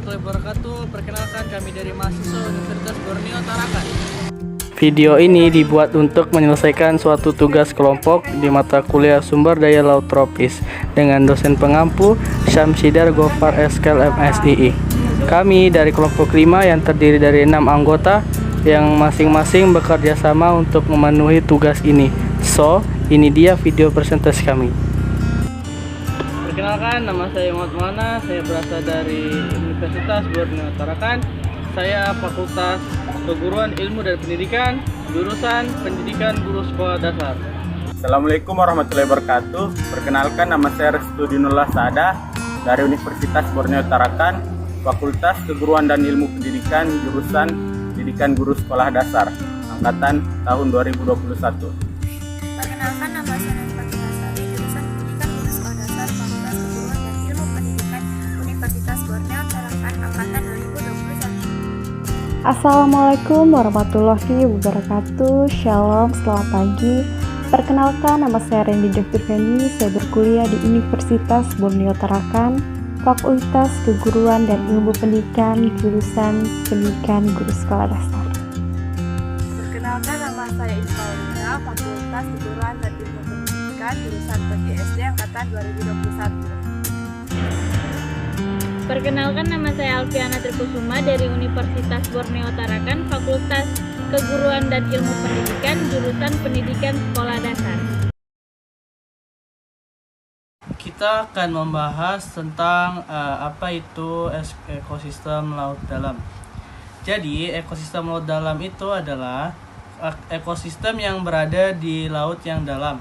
warahmatullahi wabarakatuh. Perkenalkan, kami dari mahasiswa Universitas Borneo Tarakan. Video ini dibuat untuk menyelesaikan suatu tugas kelompok di mata kuliah Sumber Daya Laut Tropis dengan dosen pengampu Syamsidar Gofar Eskel MSII. Kami dari kelompok 5 yang terdiri dari 6 anggota yang masing-masing bekerja sama untuk memenuhi tugas ini. So, ini dia video presentasi kami. Perkenalkan, nama saya Muhammad Maulana. Saya berasal dari Universitas Borneo Tarakan. Saya Fakultas Keguruan Ilmu dan Pendidikan, jurusan Pendidikan Guru Sekolah Dasar. Assalamualaikum warahmatullahi wabarakatuh. Perkenalkan, nama saya Restu Dinullah Saada dari Universitas Borneo Tarakan, Fakultas Keguruan dan Ilmu Pendidikan, jurusan Pendidikan Guru Sekolah Dasar, angkatan tahun 2021. Perkenalkan, nama saya Fatima Sari, jurusan Pendidikan Guru Sekolah Dasar, Fakultas Keguruan dan Ilmu Pendidikan, Universitas Borneo Tarakan, angkatan 2021. Assalamualaikum warahmatullahi wabarakatuh. Shalom, selamat pagi. Perkenalkan, nama saya Randy Dr. Fendi. Saya berkuliah di Universitas Borneo Tarakan, Fakultas Keguruan dan Ilmu Pendidikan, jurusan Pendidikan Guru Sekolah Dasar. Perkenalkan, nama saya Ismailina, Fakultas Keguruan dan Ilmu Pendidikan, jurusan PGSD, angkatan 2021. Perkenalkan, nama saya Alfiana Trikusuma dari Universitas Borneo Tarakan, Fakultas Keguruan dan Ilmu Pendidikan, jurusan Pendidikan Sekolah Dasar. Kita akan membahas tentang apa itu ekosistem laut dalam. Jadi, ekosistem laut dalam itu adalah ekosistem yang berada di laut yang dalam.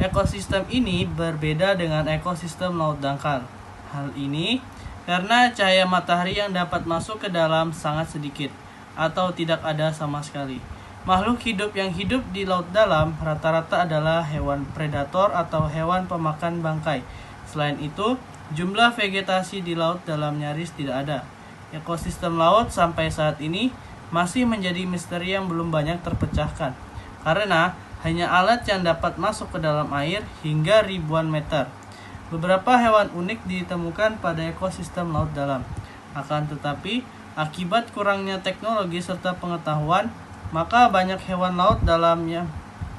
Ekosistem ini berbeda dengan ekosistem laut dangkal. Hal ini karena cahaya matahari yang dapat masuk ke dalam sangat sedikit atau tidak ada sama sekali. Makhluk hidup yang hidup di laut dalam rata-rata adalah hewan predator atau hewan pemakan bangkai. Selain itu, jumlah vegetasi di laut dalam nyaris tidak ada. Ekosistem laut sampai saat ini masih menjadi misteri yang belum banyak terpecahkan, karena hanya alat yang dapat masuk ke dalam air hingga ribuan meter. Beberapa hewan unik ditemukan pada ekosistem laut dalam. Akan tetapi, akibat kurangnya teknologi serta pengetahuan, maka banyak hewan laut dalamnya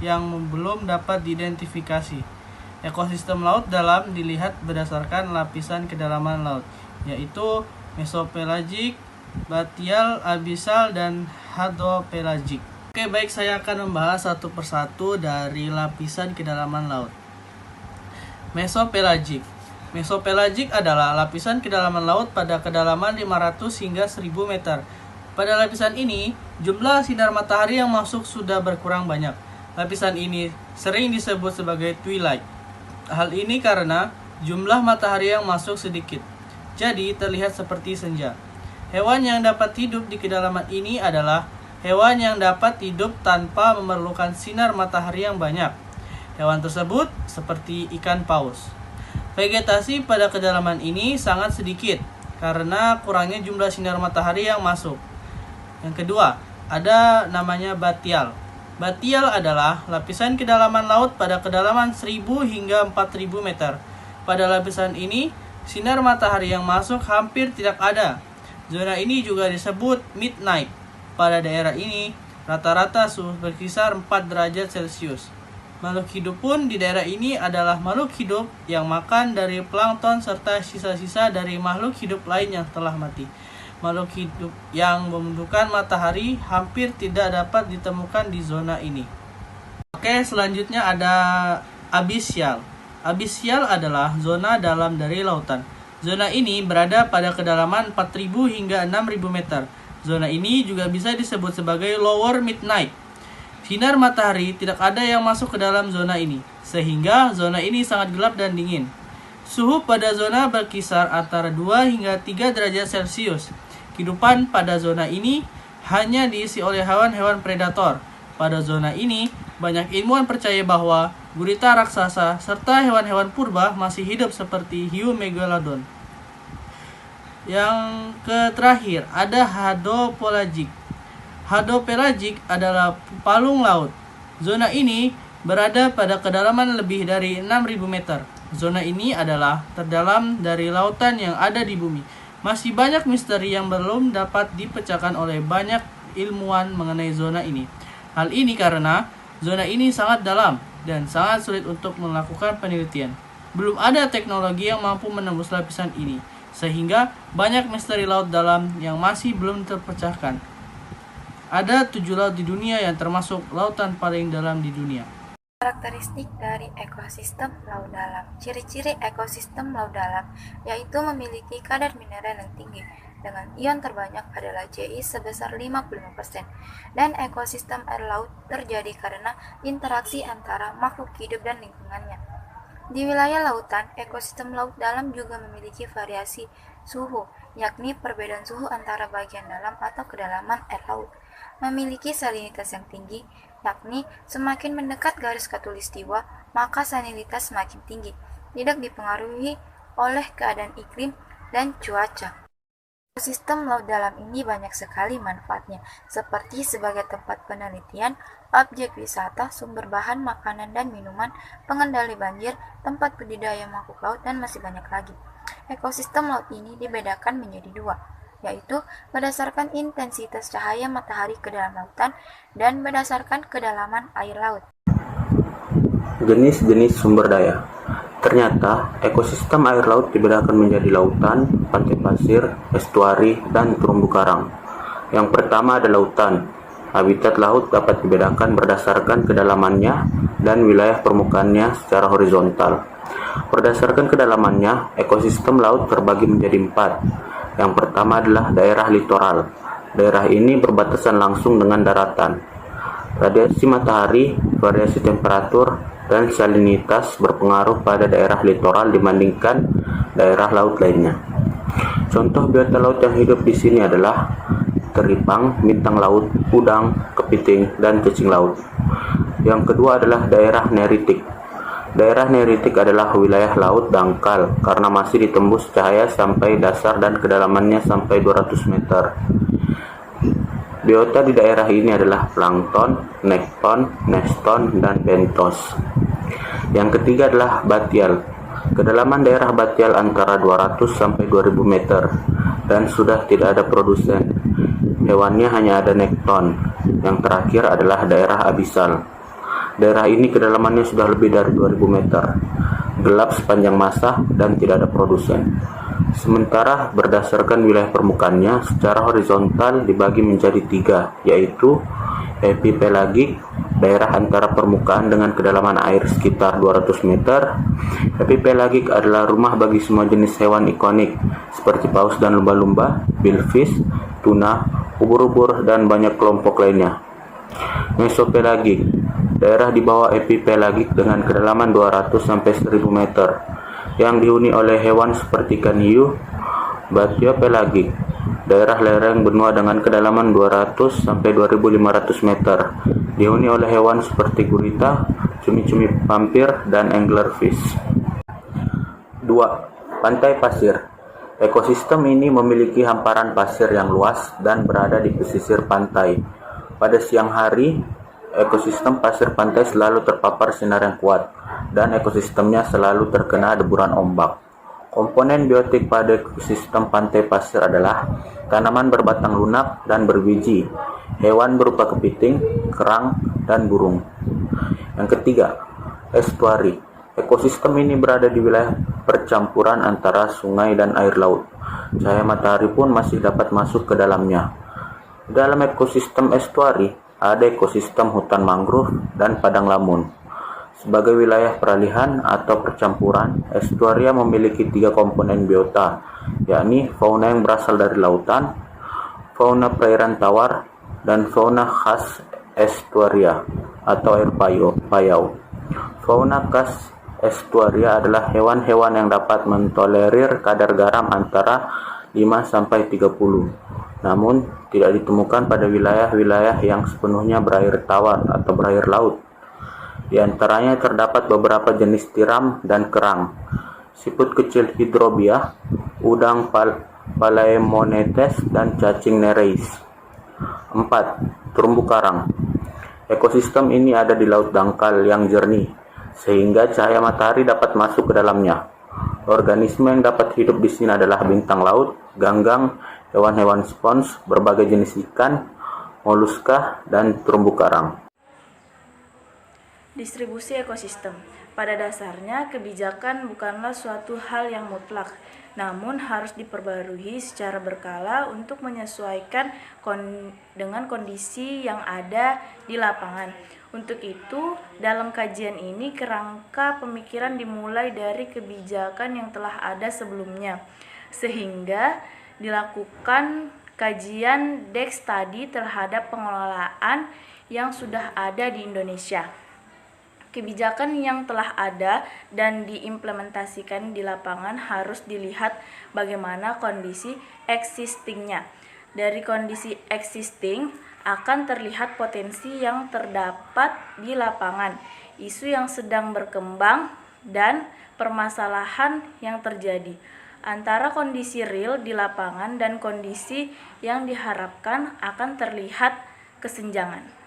yang belum dapat diidentifikasi. Ekosistem laut dalam dilihat berdasarkan lapisan kedalaman laut, yaitu mesopelagik, batial, abisal, dan hadopelagik. Oke, baik, saya akan membahas satu persatu dari lapisan kedalaman laut. Mesopelagik. Mesopelagik adalah lapisan kedalaman laut pada kedalaman 500 hingga 1000 meter. Pada lapisan ini, jumlah sinar matahari yang masuk sudah berkurang banyak. Lapisan ini sering disebut sebagai twilight. Hal ini karena jumlah matahari yang masuk sedikit, jadi terlihat seperti senja. Hewan yang dapat hidup di kedalaman ini adalah hewan yang dapat hidup tanpa memerlukan sinar matahari yang banyak. Hewan tersebut seperti ikan paus. Vegetasi pada kedalaman ini sangat sedikit karena kurangnya jumlah sinar matahari yang masuk. Yang kedua, ada namanya batial. Batial adalah lapisan kedalaman laut pada kedalaman 1000 hingga 4000 meter. Pada lapisan ini, sinar matahari yang masuk hampir tidak ada. Zona ini juga disebut midnight. Pada daerah ini, rata-rata suhu berkisar 4 derajat Celcius. Makhluk hidup pun di daerah ini adalah makhluk hidup yang makan dari plankton serta sisa-sisa dari makhluk hidup lain yang telah mati. Makhluk hidup yang membutuhkan matahari hampir tidak dapat ditemukan di zona ini. Oke, selanjutnya ada abisial. Abisial adalah zona dalam dari lautan. Zona ini berada pada kedalaman 4000 hingga 6000 meter. Zona ini juga bisa disebut sebagai lower midnight. Sinar matahari tidak ada yang masuk ke dalam zona ini, sehingga zona ini sangat gelap dan dingin. Suhu pada zona berkisar antara 2 hingga 3 derajat Celcius. Kehidupan pada zona ini hanya diisi oleh hewan-hewan predator. Pada zona ini, banyak ilmuwan percaya bahwa gurita raksasa serta hewan-hewan purba masih hidup seperti hiu megalodon. Yang terakhir, ada hadopelagik. Hadopelagik adalah palung laut. Zona ini berada pada kedalaman lebih dari 6000 meter. Zona ini adalah terdalam dari lautan yang ada di bumi. Masih banyak misteri yang belum dapat dipecahkan oleh banyak ilmuwan mengenai zona ini. Hal ini karena zona ini sangat dalam dan sangat sulit untuk melakukan penelitian. Belum ada teknologi yang mampu menembus lapisan ini, sehingga banyak misteri laut dalam yang masih belum terpecahkan. Ada 7 laut di dunia yang termasuk lautan paling dalam di dunia. Karakteristik dari ekosistem laut dalam. Ciri-ciri ekosistem laut dalam yaitu memiliki kadar mineral yang tinggi dengan ion terbanyak adalah Ji sebesar 55%, dan ekosistem air laut terjadi karena interaksi antara makhluk hidup dan lingkungannya. Di wilayah lautan, ekosistem laut dalam juga memiliki variasi suhu, yakni perbedaan suhu antara bagian dalam atau kedalaman air laut. Memiliki salinitas yang tinggi, yakni semakin mendekat garis khatulistiwa, maka salinitas semakin tinggi. Tidak dipengaruhi oleh keadaan iklim dan cuaca. Ekosistem laut dalam ini banyak sekali manfaatnya, seperti sebagai tempat penelitian, objek wisata, sumber bahan makanan dan minuman, pengendali banjir, tempat budidaya makhluk laut, dan masih banyak lagi. Ekosistem laut ini dibedakan menjadi 2, yaitu berdasarkan intensitas cahaya matahari ke dalam lautan dan berdasarkan kedalaman air laut. Jenis-jenis sumber daya. Ternyata, ekosistem air laut dibedakan menjadi lautan, pantai pasir, estuari, dan terumbu karang. Yang pertama ada lautan. Habitat laut dapat dibedakan berdasarkan kedalamannya dan wilayah permukaannya secara horizontal. Berdasarkan kedalamannya, ekosistem laut terbagi menjadi 4. Yang pertama adalah daerah litoral. Daerah ini berbatasan langsung dengan daratan. Radiasi matahari, variasi temperatur, dan salinitas berpengaruh pada daerah litoral dibandingkan daerah laut lainnya. Contoh biota laut yang hidup di sini adalah teripang, bintang laut, udang, kepiting, dan cacing laut. Yang kedua adalah daerah neritik. Daerah neritik adalah wilayah laut dangkal karena masih ditembus cahaya sampai dasar dan kedalamannya sampai 200 meter. Biota di daerah ini adalah plankton, nekton, neston, dan bentos. Yang ketiga adalah batial. Kedalaman daerah batial antara 200 sampai 2000 meter dan sudah tidak ada produsen. Hewannya hanya ada nekton. Yang terakhir adalah daerah abisal. Daerah ini kedalamannya sudah lebih dari 2000 meter, gelap sepanjang masa, dan tidak ada produsen. Sementara berdasarkan wilayah permukaannya secara horizontal dibagi menjadi 3, yaitu epipelagik, daerah antara permukaan dengan kedalaman air sekitar 200 meter. Epipelagik adalah rumah bagi semua jenis hewan ikonik seperti paus dan lumba-lumba, billfish, tuna, ubur-ubur, dan banyak kelompok lainnya. Mesopelagik, daerah di bawah epipelagik dengan kedalaman 200 sampai 1000 meter yang dihuni oleh hewan seperti ikan hiu. Batiopelagik, daerah lereng benua dengan kedalaman 200 sampai 2500 meter dihuni oleh hewan seperti gurita, cumi-cumi pampir, dan anglerfish. 2. Pantai pasir. Ekosistem ini memiliki hamparan pasir yang luas dan berada di pesisir pantai. Pada siang hari, ekosistem pasir pantai selalu terpapar sinar yang kuat, dan ekosistemnya selalu terkena deburan ombak. Komponen biotik pada ekosistem pantai pasir adalah tanaman berbatang lunak dan berbiji, hewan berupa kepiting, kerang, dan burung. Yang ketiga, estuari. Ekosistem ini berada di wilayah percampuran antara sungai dan air laut. Cahaya matahari pun masih dapat masuk ke dalamnya. Dalam ekosistem estuari, ada ekosistem hutan mangrove dan padang lamun. Sebagai wilayah peralihan atau percampuran, estuaria memiliki 3 komponen biota, yakni fauna yang berasal dari lautan, fauna perairan tawar, dan fauna khas estuaria atau air payau. Fauna khas estuaria adalah hewan-hewan yang dapat mentolerir kadar garam antara 5 sampai 30. Namun, tidak ditemukan pada wilayah-wilayah yang sepenuhnya berair tawar atau berair laut. Di antaranya terdapat beberapa jenis tiram dan kerang, siput kecil hidrobia, udang Palaemonetes, dan cacing nereis. 4. Terumbu karang. Ekosistem ini ada di laut dangkal yang jernih, sehingga cahaya matahari dapat masuk ke dalamnya. Organisme yang dapat hidup di sini adalah bintang laut, ganggang, hewan-hewan spons, berbagai jenis ikan, moluska, dan terumbu karang. Distribusi ekosistem. Pada dasarnya, kebijakan bukanlah suatu hal yang mutlak, namun harus diperbarui secara berkala untuk menyesuaikan dengan kondisi yang ada di lapangan. Untuk itu, dalam kajian ini kerangka pemikiran dimulai dari kebijakan yang telah ada sebelumnya, sehingga dilakukan kajian desk study terhadap pengelolaan yang sudah ada di Indonesia. Kebijakan yang telah ada dan diimplementasikan di lapangan harus dilihat bagaimana kondisi existingnya. Dari kondisi existing akan terlihat potensi yang terdapat di lapangan, isu yang sedang berkembang, dan permasalahan yang terjadi. Antara kondisi real di lapangan dan kondisi yang diharapkan akan terlihat kesenjangan.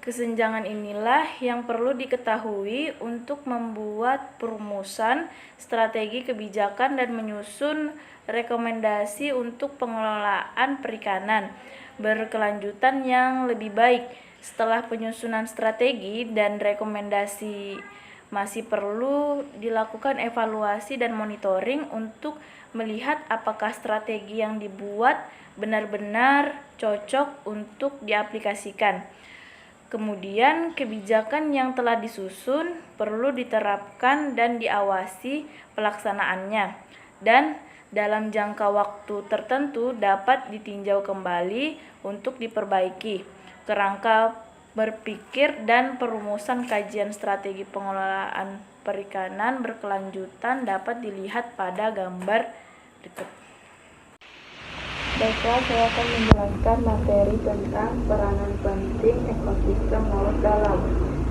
Kesenjangan inilah yang perlu diketahui untuk membuat perumusan strategi kebijakan dan menyusun rekomendasi untuk pengelolaan perikanan berkelanjutan yang lebih baik. Setelah penyusunan strategi dan rekomendasi, masih perlu dilakukan evaluasi dan monitoring untuk melihat apakah strategi yang dibuat benar-benar cocok untuk diaplikasikan. Kemudian, kebijakan yang telah disusun perlu diterapkan dan diawasi pelaksanaannya, dan dalam jangka waktu tertentu dapat ditinjau kembali untuk diperbaiki. Kerangka berpikir dan perumusan kajian strategi pengelolaan perikanan berkelanjutan dapat dilihat pada gambar berikut. Baiklah, saya akan menjelaskan materi tentang peranan penting ekosistem laut dalam.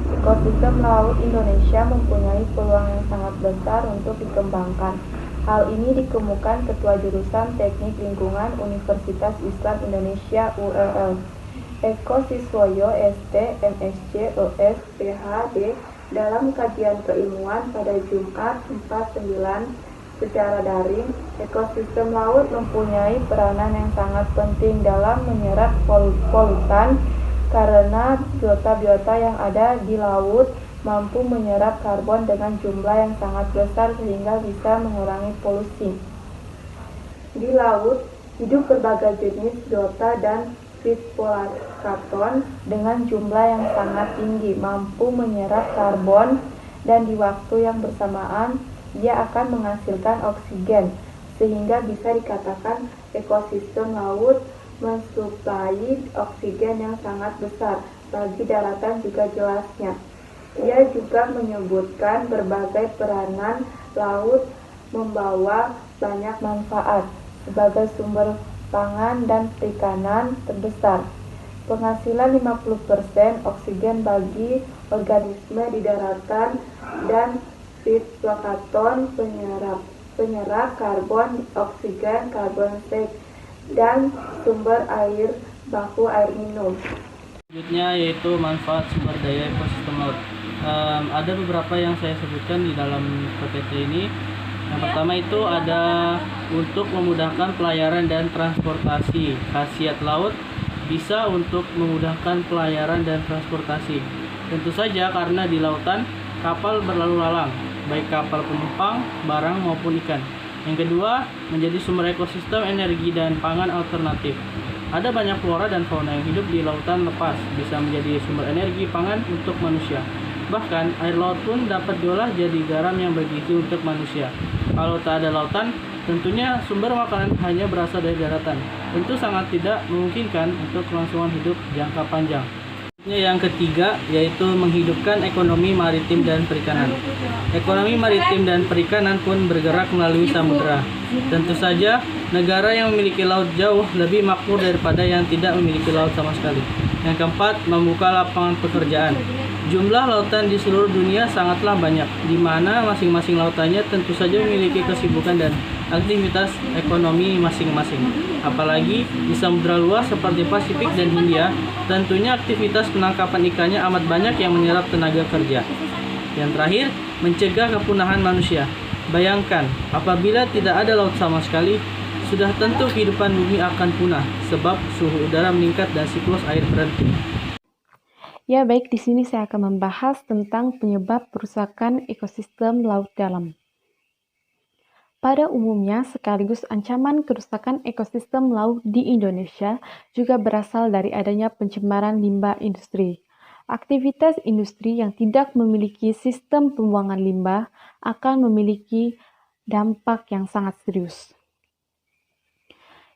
Ekosistem laut Indonesia mempunyai peluang yang sangat besar untuk dikembangkan. Hal ini dikemukakan Ketua Jurusan Teknik Lingkungan Universitas Islam Indonesia ULL, Eko Siswoyo ST MSc OS PhD dalam kajian keilmuan pada Jumat 4/9 secara daring. Ekosistem laut mempunyai peranan yang sangat penting dalam menyerap polutan karena biota-biota yang ada di laut mampu menyerap karbon dengan jumlah yang sangat besar sehingga bisa mengurangi polusi. Di laut hidup berbagai jenis biota dan fitoplankton dengan jumlah yang sangat tinggi mampu menyerap karbon, dan di waktu yang bersamaan dia akan menghasilkan oksigen, sehingga bisa dikatakan ekosistem laut mensuplai oksigen yang sangat besar bagi daratan juga jelasnya. Ia juga menyebutkan berbagai peranan laut membawa banyak manfaat sebagai sumber pangan dan perikanan terbesar. Penghasilan 50% oksigen bagi organisme di daratan, dan fitoplankton penyerap karbon, oksigen, karbon dioksida, dan sumber air baku air minum. Selanjutnya yaitu manfaat sumber daya ekosistem laut. Ada beberapa yang saya sebutkan di dalam PPT ini. Yang pertama itu ada untuk memudahkan pelayaran dan transportasi. Khasiat laut bisa untuk memudahkan pelayaran dan transportasi. Tentu saja karena di lautan kapal berlalu lalang, baik kapal penumpang, barang maupun ikan. Yang kedua, menjadi sumber ekosistem energi dan pangan alternatif. Ada banyak flora dan fauna yang hidup di lautan lepas, bisa menjadi sumber energi pangan untuk manusia. Bahkan, air laut pun dapat diolah jadi garam yang bergizi untuk manusia. Kalau tak ada lautan, tentunya sumber makanan hanya berasal dari daratan. Tentu sangat tidak memungkinkan untuk kelangsungan hidup jangka panjang. Yang ketiga yaitu menghidupkan ekonomi maritim dan perikanan. Ekonomi maritim dan perikanan pun bergerak melalui samudera. Tentu saja negara yang memiliki laut jauh lebih makmur daripada yang tidak memiliki laut sama sekali. Yang keempat, membuka lapangan pekerjaan. Jumlah lautan di seluruh dunia sangatlah banyak, di mana masing-masing lautannya tentu saja memiliki kesibukan dan aktivitas ekonomi masing-masing. Apalagi di samudra luas seperti Pasifik dan Hindia, tentunya aktivitas penangkapan ikannya amat banyak yang menyerap tenaga kerja. Yang terakhir, mencegah kepunahan manusia. Bayangkan, apabila tidak ada laut sama sekali, sudah tentu kehidupan bumi akan punah sebab suhu udara meningkat dan siklus air berhenti. Ya, baik, di sini saya akan membahas tentang penyebab kerusakan ekosistem laut dalam. Pada umumnya, sekaligus ancaman kerusakan ekosistem laut di Indonesia juga berasal dari adanya pencemaran limbah industri. Aktivitas industri yang tidak memiliki sistem pembuangan limbah akan memiliki dampak yang sangat serius.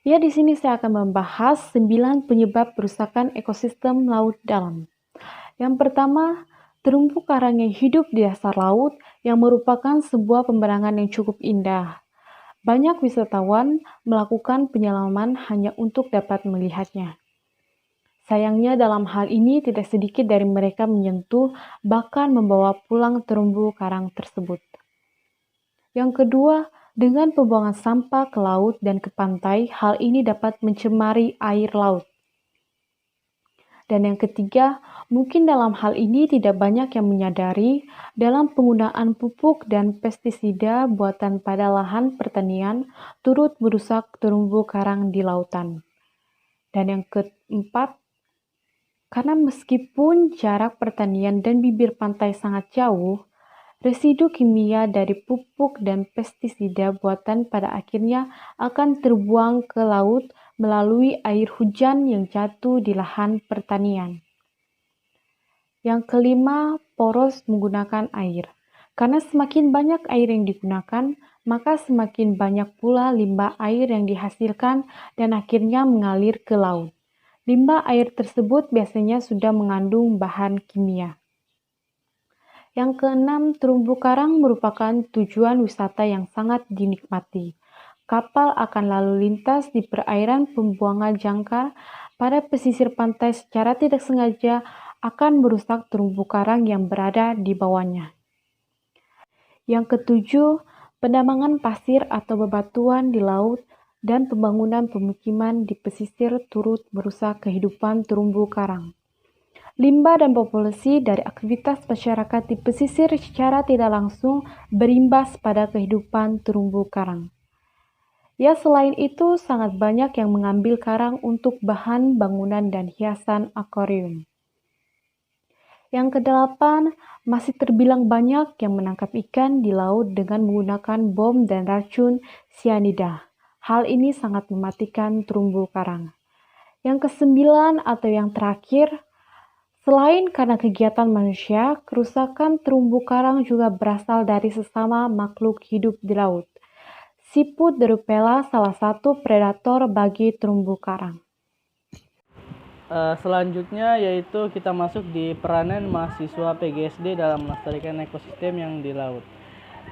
Ya, di sini saya akan membahas 9 penyebab kerusakan ekosistem laut dalam. Yang pertama, terumbu karang yang hidup di dasar laut yang merupakan sebuah pemandangan yang cukup indah. Banyak wisatawan melakukan penyelaman hanya untuk dapat melihatnya. Sayangnya dalam hal ini tidak sedikit dari mereka menyentuh bahkan membawa pulang terumbu karang tersebut. Yang kedua, dengan pembuangan sampah ke laut dan ke pantai, hal ini dapat mencemari air laut. Dan yang ketiga, mungkin dalam hal ini tidak banyak yang menyadari dalam penggunaan pupuk dan pestisida buatan pada lahan pertanian turut merusak terumbu karang di lautan. Dan yang keempat, karena meskipun jarak pertanian dan bibir pantai sangat jauh, residu kimia dari pupuk dan pestisida buatan pada akhirnya akan terbuang ke laut melalui air hujan yang jatuh di lahan pertanian. Yang kelima, poros menggunakan air. Karena semakin banyak air yang digunakan, maka semakin banyak pula limbah air yang dihasilkan dan akhirnya mengalir ke laut. Limbah air tersebut biasanya sudah mengandung bahan kimia. Yang keenam, terumbu karang merupakan tujuan wisata yang sangat dinikmati. Kapal akan lalu lintas di perairan pembuangan jangkar pada pesisir pantai secara tidak sengaja akan merusak terumbu karang yang berada di bawahnya. Yang ketujuh, penambangan pasir atau bebatuan di laut dan pembangunan pemukiman di pesisir turut merusak kehidupan terumbu karang. Limbah dan populasi dari aktivitas masyarakat di pesisir secara tidak langsung berimbas pada kehidupan terumbu karang. Ya, selain itu sangat banyak yang mengambil karang untuk bahan bangunan dan hiasan akuarium. Yang kedelapan, masih terbilang banyak yang menangkap ikan di laut dengan menggunakan bom dan racun sianida. Hal ini sangat mematikan terumbu karang. Yang kesembilan atau yang terakhir, selain karena kegiatan manusia, kerusakan terumbu karang juga berasal dari sesama makhluk hidup di laut. Siput derupela salah satu predator bagi terumbu karang. Selanjutnya yaitu kita masuk di peranan mahasiswa PGSD dalam melestarikan ekosistem yang di laut.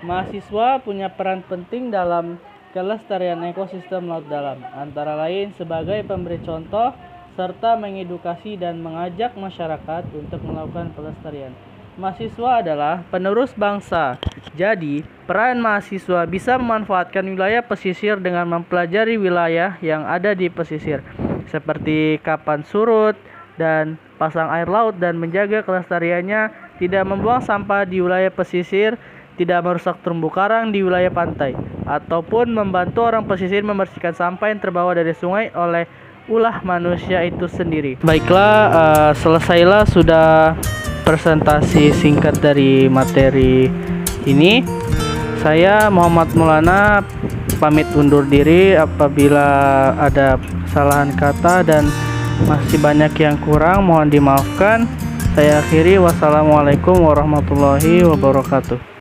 Mahasiswa punya peran penting dalam kelestarian ekosistem laut dalam, antara lain sebagai pemberi contoh serta mengedukasi dan mengajak masyarakat untuk melakukan pelestarian. Mahasiswa adalah penerus bangsa. Jadi, peran mahasiswa bisa memanfaatkan wilayah pesisir dengan mempelajari wilayah yang ada di pesisir, seperti kapan surut dan pasang air laut dan menjaga kelestariannya, tidak membuang sampah di wilayah pesisir, tidak merusak terumbu karang di wilayah pantai, ataupun membantu orang pesisir membersihkan sampah yang terbawa dari sungai oleh ulah manusia itu sendiri. Baiklah, selesailah sudah presentasi singkat dari materi ini. Saya Muhammad Maulana pamit undur diri. Apabila ada kesalahan kata dan masih banyak yang kurang, mohon dimaafkan. Saya akhiri. Wassalamualaikum warahmatullahi wabarakatuh.